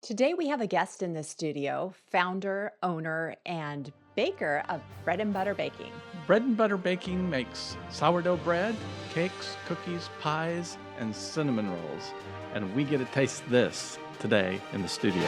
Today we have a guest in the studio, founder, owner, and baker of Bread and Butter Baking. Bread and Butter Baking makes sourdough bread, cakes, cookies, pies, and cinnamon rolls. And we get to taste this today in the studio.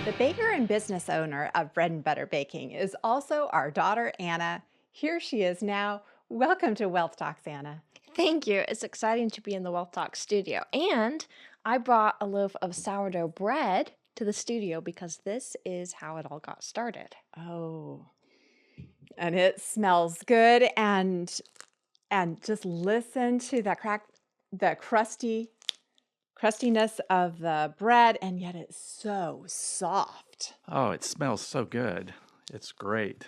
The baker and business owner of Bread and Butter Baking is also our daughter, Anna. Here she is now. Welcome to Wealth Talks, Anna. Thank you. It's exciting to be in the Wealth Talk studio. And I brought a loaf of sourdough bread to the studio because this is how it all got started. Oh, and it smells good. And just listen to that the crustiness of the bread, and yet it's so soft. Oh, it smells so good. It's great.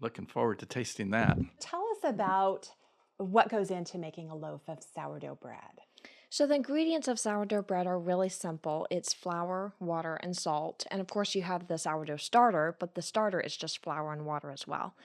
Looking forward to tasting that. Tell us about what goes into making a loaf of sourdough bread. So the ingredients of sourdough bread are really simple. It's flour, water, and salt. And of course you have the sourdough starter, but the starter is just flour and water as well.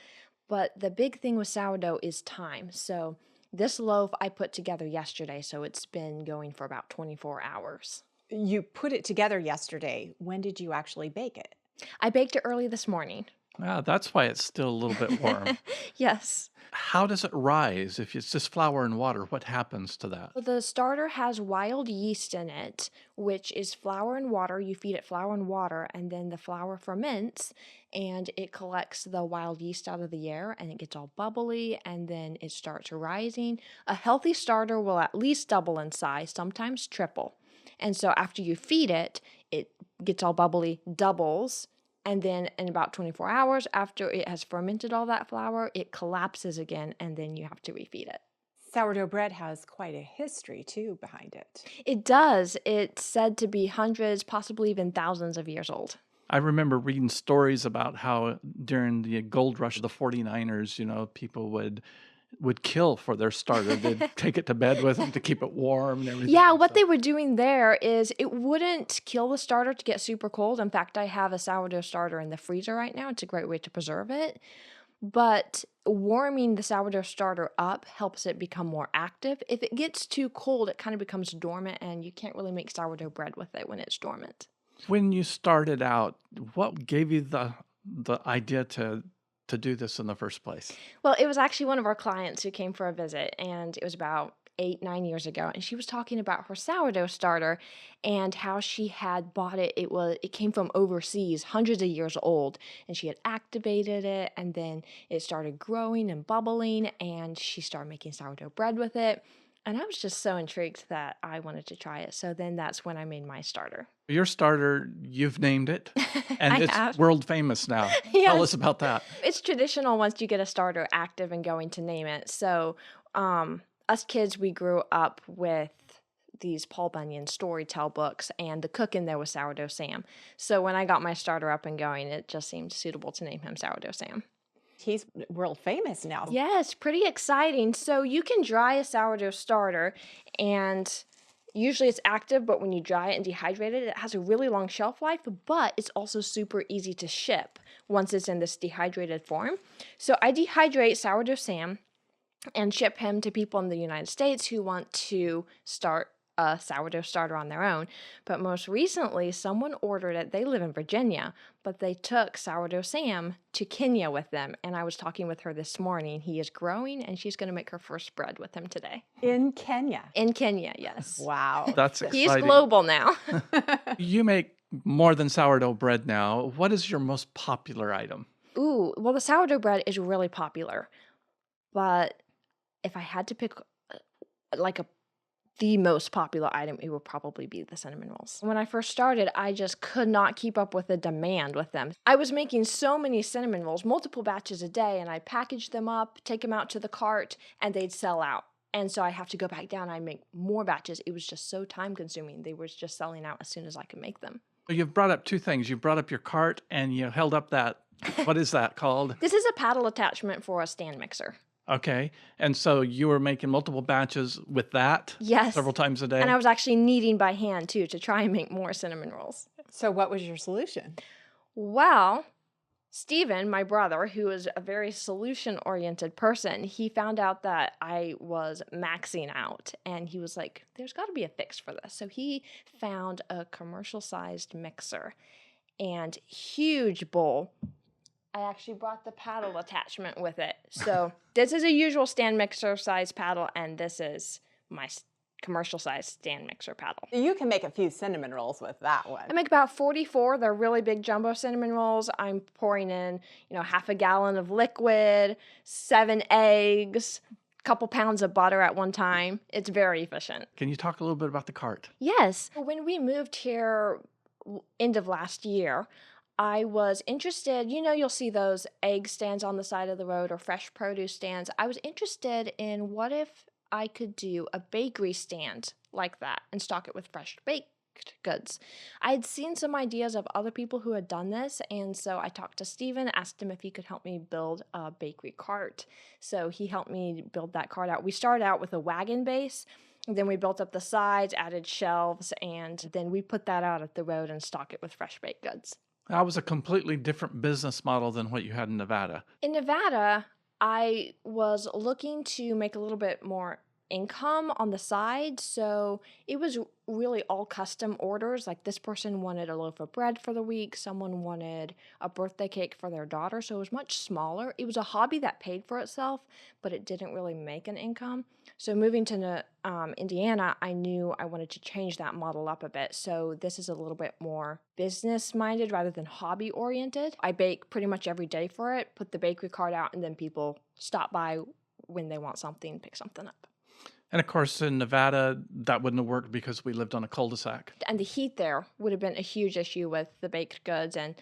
But the big thing with sourdough is time. So this loaf I put together yesterday, so it's been going for about 24 hours. You put it together yesterday. When did you actually bake it? I baked it early this morning. Ah, that's why it's still a little bit warm. Yes. How does it rise? If it's just flour and water, what happens to that? The starter has wild yeast in it, which is flour and water. You feed it flour and water, and then the flour ferments, and it collects the wild yeast out of the air, and it gets all bubbly, and then it starts rising. A healthy starter will at least double in size, sometimes triple. And so after you feed it, it gets all bubbly, doubles, and then in about 24 hours after it has fermented all that flour, it collapses again, and then you have to refeed it. Sourdough bread has quite a history, too, behind it. It does. It's said to be hundreds, possibly even thousands of years old. I remember reading stories about how during the gold rush of the 49ers, people would kill for their starter. They'd take it to bed with them to keep it warm and everything. Yeah, what they were doing there is it wouldn't kill the starter to get super cold. In fact, I have a sourdough starter in the freezer right now. It's a great way to preserve it. But warming the sourdough starter up helps it become more active. If it gets too cold, it kind of becomes dormant, and you can't really make sourdough bread with it when it's dormant. When you started out, what gave you the idea to do this in the first place? Well, it was actually one of our clients who came for a visit, and it was about 8-9 years ago, and she was talking about her sourdough starter and how she had bought it. It came from overseas, hundreds of years old, and she had activated it, and then it started growing and bubbling, and she started making sourdough bread with it. And I was just so intrigued that I wanted to try it. So then that's when I made my starter. Your starter, you've named it, and I it's have. world famous now. Yes. Tell us about that. It's traditional once you get a starter active and going to name it. So us kids, we grew up with these Paul Bunyan storytell books, and the cook in there was Sourdough Sam. So when I got my starter up and going, it just seemed suitable to name him Sourdough Sam. He's world famous now. Yes, pretty exciting. So you can dry a sourdough starter, and usually it's active, but when you dry it and dehydrate it, it has a really long shelf life, but it's also super easy to ship once it's in this dehydrated form. So I dehydrate Sourdough Sam and ship him to people in the United States who want to start a sourdough starter on their own. But most recently, someone ordered it. They live in Virginia, but they took Sourdough Sam to Kenya with them. And I was talking with her this morning. He is growing, and she's going to make her first bread with him today. In Kenya? In Kenya, yes. Wow. That's exciting. He's global now. You make more than sourdough bread now. What is your most popular item? Ooh, well, the sourdough bread is really popular. But if I had to pick the most popular item, it would probably be the cinnamon rolls. When I first started, I just could not keep up with the demand with them. I was making so many cinnamon rolls, multiple batches a day, and I'd package them up, take them out to the cart, and they'd sell out. And so I have to go back down and make more batches. It was just so time consuming. They were just selling out as soon as I could make them. Well, you've brought up two things. You brought up your cart, and you held up that, what is that called? This is a paddle attachment for a stand mixer. Okay. And so you were making multiple batches with that? Yes. Several times a day? And I was actually kneading by hand, too, to try and make more cinnamon rolls. So what was your solution? Well, Steven, my brother, who is a very solution-oriented person, he found out that I was maxing out, and he was like, there's got to be a fix for this. So he found a commercial-sized mixer and huge bowl. I actually brought the paddle attachment with it. So this is a usual stand mixer size paddle, and this is my commercial size stand mixer paddle. You can make a few cinnamon rolls with that one. I make about 44. They're really big jumbo cinnamon rolls. I'm pouring in, half a gallon of liquid, 7 eggs, a couple pounds of butter at one time. It's very efficient. Can you talk a little bit about the cart? Yes. When we moved here end of last year, I was interested, you'll see those egg stands on the side of the road or fresh produce stands. I was interested in what if I could do a bakery stand like that and stock it with fresh baked goods. I had seen some ideas of other people who had done this, and so I talked to Steven, asked him if he could help me build a bakery cart. So he helped me build that cart out. We started out with a wagon base, and then we built up the sides, added shelves, and then we put that out at the road and stock it with fresh baked goods. That was a completely different business model than what you had in Nevada. In Nevada, I was looking to make a little bit more income on the side, so it was really all custom orders. Like this person wanted a loaf of bread for the week, someone wanted a birthday cake for their daughter, so it was much smaller. It was a hobby that paid for itself, but it didn't really make an income. So moving to Indiana, I knew I wanted to change that model up a bit. So this is a little bit more business-minded rather than hobby-oriented. I bake pretty much every day for it, put the bakery cart out, and then people stop by when they want something, pick something up. And of course, in Nevada, that wouldn't have worked because we lived on a cul-de-sac. And the heat there would have been a huge issue with the baked goods. And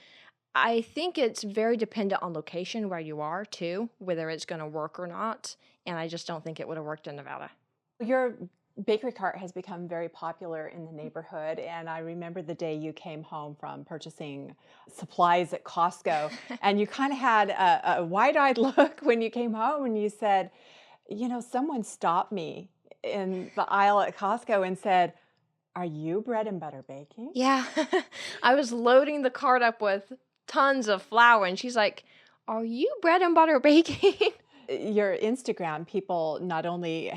I think it's very dependent on location where you are, too, whether it's going to work or not. And I just don't think it would have worked in Nevada. Your bakery cart has become very popular in the neighborhood, and I remember the day you came home from purchasing supplies at Costco, and you kind of had a wide-eyed look when you came home, and you said, someone stopped me in the aisle at Costco and said, "Are you bread and butter baking?" Yeah, I was loading the cart up with tons of flour, and she's like, "Are you bread and butter baking?" Your Instagram, people not only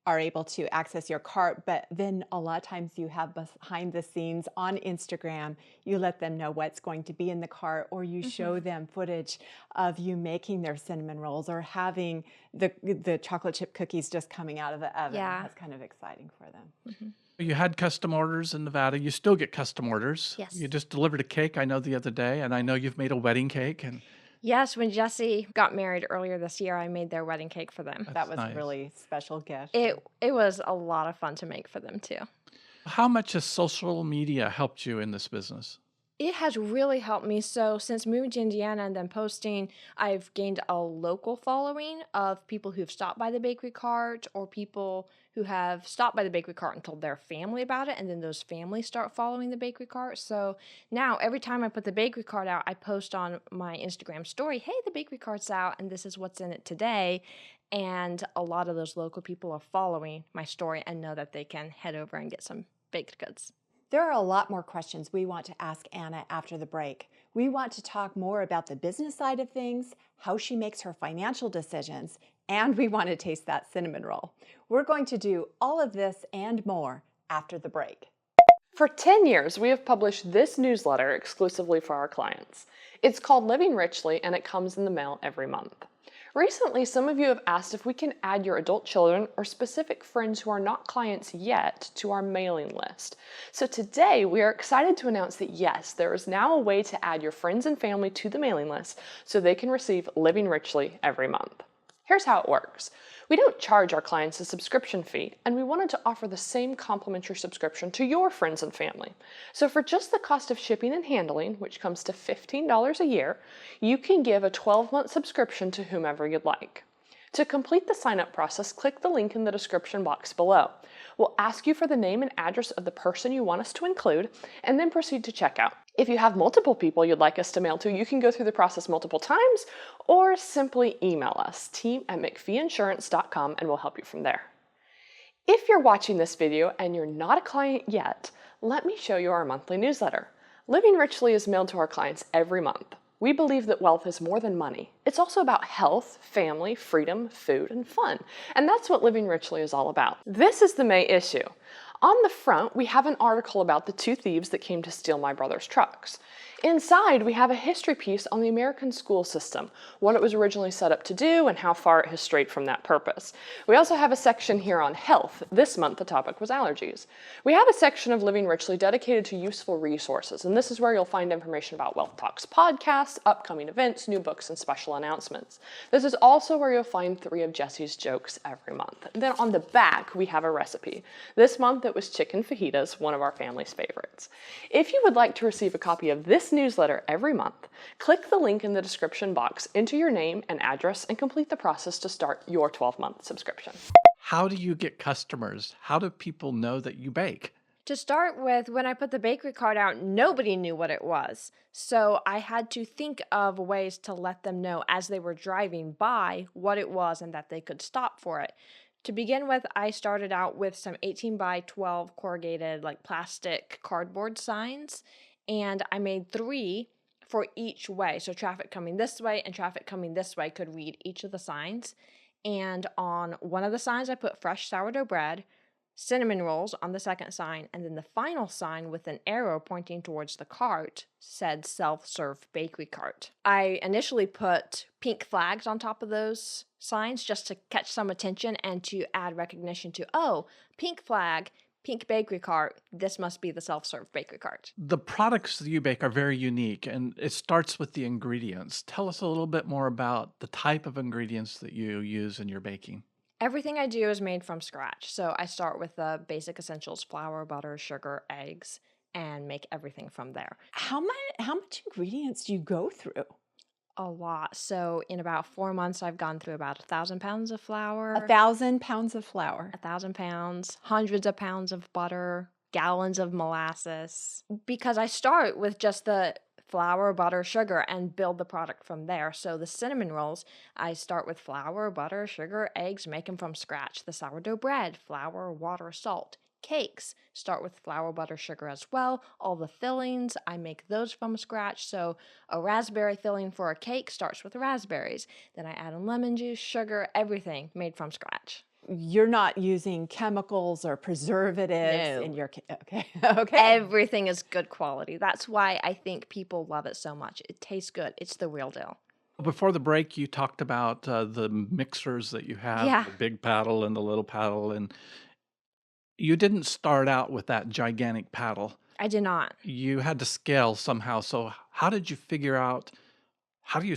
are able to access your cart, but then a lot of times you have behind the scenes on Instagram, you let them know what's going to be in the cart, or you show them footage of you making their cinnamon rolls or having the chocolate chip cookies just coming out of the oven. Yeah. That's kind of exciting for them. You had custom orders in Nevada. You still get custom orders. Yes. You just delivered a cake, I know, the other day, and I know you've made a wedding cake. And Yes, when Jesse got married earlier this year, I made their wedding cake for them. That was nice. a really special gift. It was a lot of fun to make for them, too. How much has social media helped you in this business? It has really helped me. So since moving to Indiana and then posting, I've gained a local following of people who've stopped by the bakery cart or people who have stopped by the bakery cart and told their family about it, and then those families start following the bakery cart. So now every time I put the bakery cart out, I post on my Instagram story, "Hey, the bakery cart's out and this is what's in it today." And a lot of those local people are following my story and know that they can head over and get some baked goods. There are a lot more questions we want to ask Anna after the break. We want to talk more about the business side of things, how she makes her financial decisions, and we want to taste that cinnamon roll. We're going to do all of this and more after the break. For 10 years, we have published this newsletter exclusively for our clients. It's called Living Richly, and it comes in the mail every month. Recently, some of you have asked if we can add your adult children or specific friends who are not clients yet to our mailing list. So today, we are excited to announce that yes, there is now a way to add your friends and family to the mailing list so they can receive Living Richly every month. Here's how it works. We don't charge our clients a subscription fee, and we wanted to offer the same complimentary subscription to your friends and family. So for just the cost of shipping and handling, which comes to $15 a year, you can give a 12-month subscription to whomever you'd like. To complete the sign-up process, click the link in the description box below. We'll ask you for the name and address of the person you want us to include, and then proceed to checkout. If you have multiple people you'd like us to mail to, you can go through the process multiple times, or simply email us, team@mcpheeinsurance.com, and we'll help you from there. If you're watching this video and you're not a client yet, let me show you our monthly newsletter. Living Richly is mailed to our clients every month. We believe that wealth is more than money. It's also about health, family, freedom, food, and fun. And that's what Living Richly is all about. This is the May issue. On the front, we have an article about the two thieves that came to steal my brother's trucks. Inside, we have a history piece on the American school system, what it was originally set up to do, and how far it has strayed from that purpose. We also have a section here on health. This month, the topic was allergies. We have a section of Living Richly dedicated to useful resources, and this is where you'll find information about Wealth Talks podcasts, upcoming events, new books, and special announcements. This is also where you'll find 3 of Jesse's jokes every month. Then on the back, we have a recipe. This month, it was chicken fajitas, one of our family's favorites. If you would like to receive a copy of this newsletter every month, click the link in the description box, enter your name and address, and complete the process to start your 12-month subscription. How do you get customers? How do people know that you bake? To start with, when I put the bakery card out, nobody knew what it was. So I had to think of ways to let them know as they were driving by what it was and that they could stop for it. To begin with, I started out with some 18 by 12 corrugated, like plastic cardboard signs, and I made 3 for each way. So traffic coming this way and traffic coming this way could read each of the signs. And on one of the signs, I put fresh sourdough bread, cinnamon rolls on the second sign, and then the final sign with an arrow pointing towards the cart said self-serve bakery cart. I initially put pink flags on top of those signs just to catch some attention and to add recognition to, oh, pink flag, pink bakery cart, this must be the self-serve bakery cart. The products that you bake are very unique, and it starts with the ingredients. Tell us a little bit more about the type of ingredients that you use in your baking. Everything I do is made from scratch. So I start with the basic essentials, flour, butter, sugar, eggs, and make everything from there. How much ingredients do you go through? A lot. So in about 4 months, I've gone through about 1,000 pounds of flour. 1,000 pounds of flour. 1,000 pounds, hundreds of pounds of butter, gallons of molasses. Because I start with just the flour, butter, sugar, and build the product from there. So the cinnamon rolls, I start with flour, butter, sugar, eggs, make them from scratch. The sourdough bread, flour, water, salt. Cakes start with flour, butter, sugar as well. All the fillings, I make those from scratch. So a raspberry filling for a cake starts with raspberries. Then I add in lemon juice, sugar, everything made from scratch. You're not using chemicals or preservatives No. in your okay. Okay. Everything is good quality. That's why I think people love it so much. It tastes good. It's the real deal. Before the break, you talked about the mixers that you have, Yeah. the big paddle and the little paddle, and you didn't start out with that gigantic paddle. I did not. You had to scale somehow. So how did you figure out, how do you,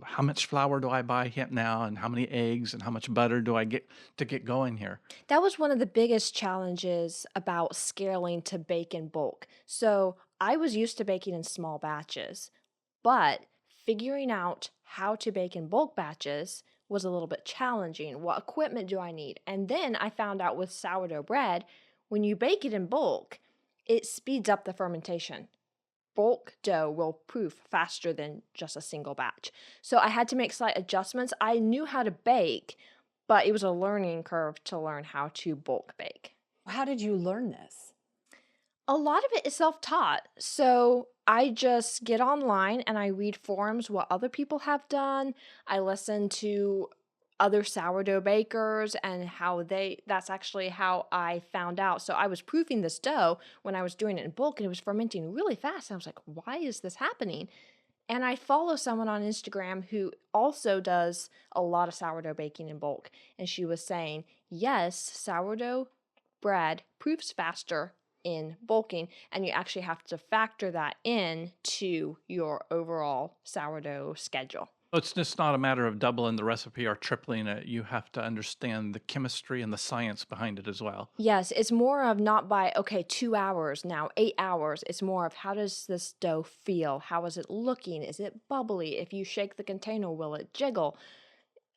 how much flour do I buy here now, and how many eggs and how much butter do I get to get going here? That was one of the biggest challenges about scaling to bake in bulk. So I was used to baking in small batches, but figuring out how to bake in bulk batches was a little bit challenging. What equipment do I need? And then I found out with sourdough bread, when you bake it in bulk, it speeds up the fermentation. Bulk dough will proof faster than just a single batch. So I had to make slight adjustments. I knew how to bake, but it was a learning curve to learn how to bulk bake. How did you learn this? A lot of it is self-taught. So I just get online and I read forums, what other people have done. I listen to other sourdough bakers and that's actually how I found out. So I was proofing this dough when I was doing it in bulk and it was fermenting really fast. I was like, why is this happening? And I follow someone on Instagram who also does a lot of sourdough baking in bulk. And she was saying, yes, sourdough bread proofs faster in bulking, and you actually have to factor that in to your overall sourdough schedule. It's just not a matter of doubling the recipe or tripling it. You have to understand the chemistry and the science behind it as well. Yes, it's more of not by, 2 hours now, 8 hours. It's more of how does this dough feel? How is it looking? Is it bubbly? If you shake the container, will it jiggle?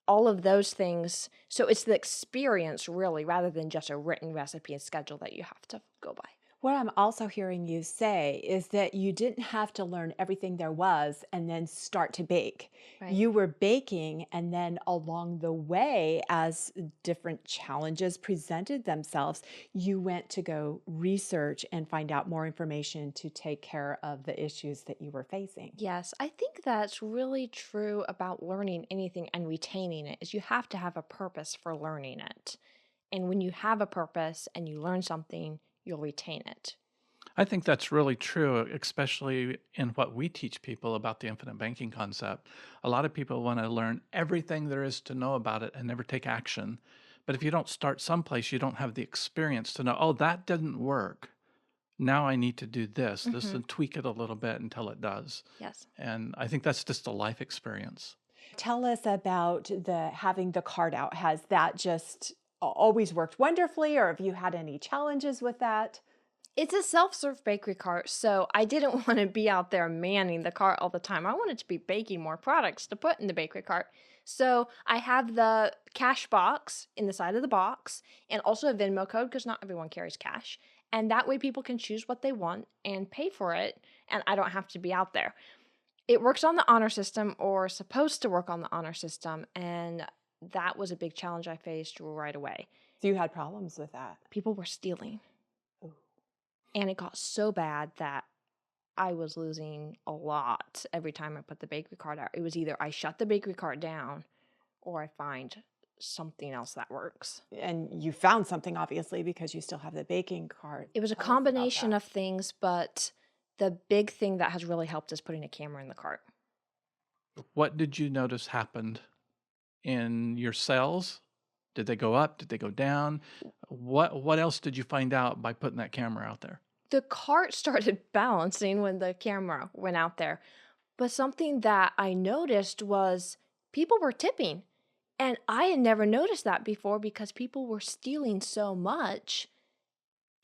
All of those things. So it's the experience really, rather than just a written recipe and schedule that you have to go by. What I'm also hearing you say is that you didn't have to learn everything there was and then start to bake. Right. You were baking, and then along the way, as different challenges presented themselves, you went to go research and find out more information to take care of the issues that you were facing. Yes, I think that's really true about learning anything and retaining it is you have to have a purpose for learning it. And when you have a purpose and you learn something, you'll retain it. I think that's really true, especially in what we teach people about the infinite banking concept. A lot of people want to learn everything there is to know about it and never take action. But if you don't start someplace, you don't have the experience to know, oh, that didn't work. Now I need to do this, Hmm. and tweak it a little bit until it does. Yes. And I think that's just a life experience. Tell us about the having the card out. Has that just always worked wonderfully, or have you had any challenges with that? It's a self-serve bakery cart, so I didn't want to be out there manning the cart all the time. I wanted to be baking more products to put in the bakery cart. So I have the cash box in the side of the box and also a Venmo code because not everyone carries cash. And that way people can choose what they want and pay for it, and I don't have to be out there. It works on the honor system or supposed to work on the honor system, and that was a big challenge I faced right away. So you had problems with that. People were stealing. Ooh. And it got so bad that I was losing a lot every time I put the bakery cart out. It was either I shut the bakery cart down or I find something else that works. And you found something, obviously, because you still have the baking cart. It was a Tell us about combination that. of things, but the big thing that has really helped is putting a camera in the cart. What did you notice happened in your sales? Did they go up? Did they go down? What else did you find out by putting that camera out there? The cart started balancing when the camera went out there. But something that I noticed was people were tipping. And I had never noticed that before because people were stealing so much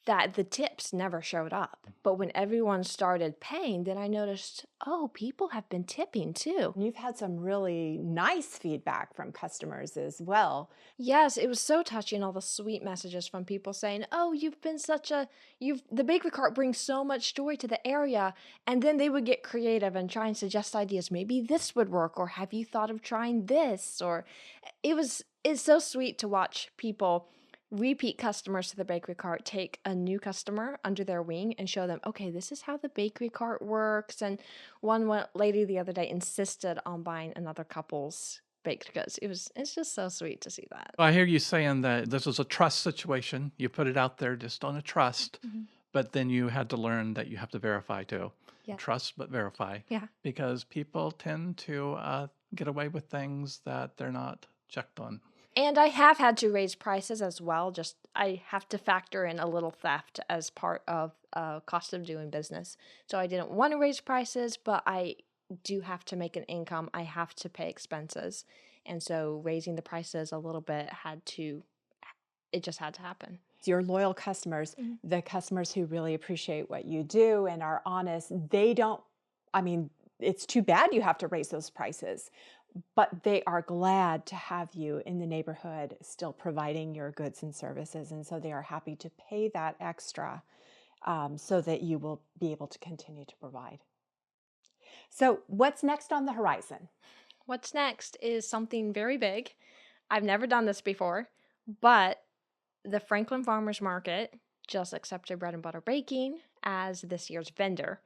that the tips never showed up. But when everyone started paying, then I noticed, oh, people have been tipping too. You've had some really nice feedback from customers as well. Yes, it was so touching, all the sweet messages from people saying, oh, the bakery cart brings so much joy to the area. And then they would get creative and try and suggest ideas. Maybe this would work, or have you thought of trying this? Or it's so sweet to watch people, repeat customers to the bakery cart, take a new customer under their wing and show them, okay, this is how the bakery cart works. And lady the other day insisted on buying another couple's baked goods. It's just so sweet to see that. I hear you saying that this was a trust situation. You put it out there just on a trust, but then you had to learn that you have to verify too. Yeah. Trust, but verify. Yeah. Because people tend to get away with things that they're not checked on. And I have had to raise prices as well. Just I have to factor in a little theft as part of cost of doing business. So I didn't want to raise prices, but I do have to make an income. I have to pay expenses. And so raising the prices a little bit it just had to happen. Your loyal customers, Mhm. the customers who really appreciate what you do and are honest, they don't, I mean, it's too bad you have to raise those prices, but they are glad to have you in the neighborhood still providing your goods and services. And so they are happy to pay that extra so that you will be able to continue to provide. So, what's next on the horizon? What's next is something very big. I've never done this before, but the Franklin Farmers Market just accepted Bread and Butter Baking as this year's vendor.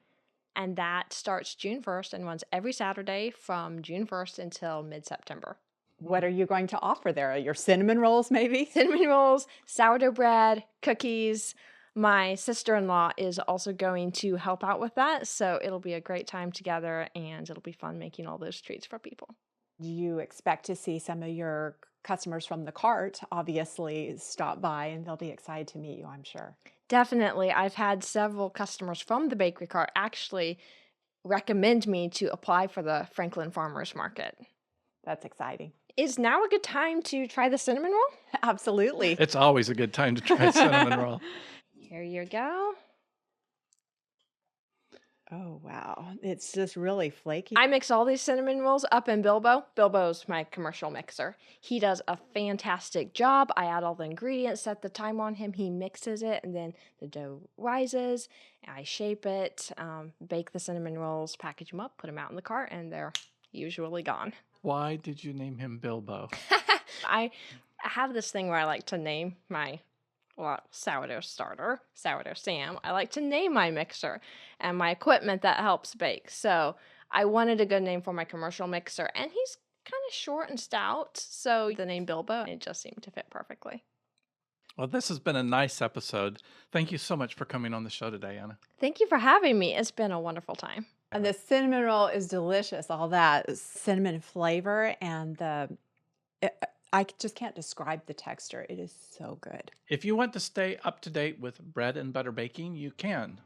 And that starts June 1st and runs every Saturday from June 1st until mid-September. What are you going to offer there? Your cinnamon rolls, maybe? Cinnamon rolls, sourdough bread, cookies. My sister-in-law is also going to help out with that, so it'll be a great time together, and it'll be fun making all those treats for people. Do you expect to see some of your customers from the cart obviously stop by, and they'll be excited to meet you, I'm sure. Definitely. I've had several customers from the bakery cart actually recommend me to apply for the Franklin Farmers Market. That's exciting. Is now a good time to try the cinnamon roll? Absolutely. It's always a good time to try cinnamon roll. Here you go. Oh, wow. It's just really flaky. I mix all these cinnamon rolls up in Bilbo. Bilbo's my commercial mixer. He does a fantastic job. I add all the ingredients, set the time on him. He mixes it, and then the dough rises. I shape it, bake the cinnamon rolls, package them up, put them out in the cart, and they're usually gone. Why did you name him Bilbo? I have this thing where I like to name my sourdough starter, sourdough Sam. I like to name my mixer and my equipment that helps bake. So I wanted a good name for my commercial mixer, and he's kind of short and stout. So the name Bilbo, it just seemed to fit perfectly. Well, this has been a nice episode. Thank you so much for coming on the show today, Anna. Thank you for having me. It's been a wonderful time. And the cinnamon roll is delicious. All that cinnamon flavor and I just can't describe the texture. It is so good. If you want to stay up to date with bread and butter baking, you can.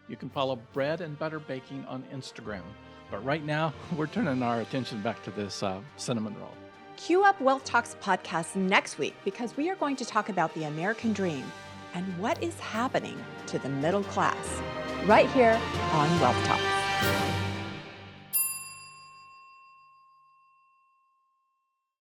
You can follow Bread and Butter Baking on Instagram. But right now, we're turning our attention back to this cinnamon roll. Cue up Wealth Talks podcast next week because we are going to talk about the American dream and what is happening to the middle class right here on Wealth Talks.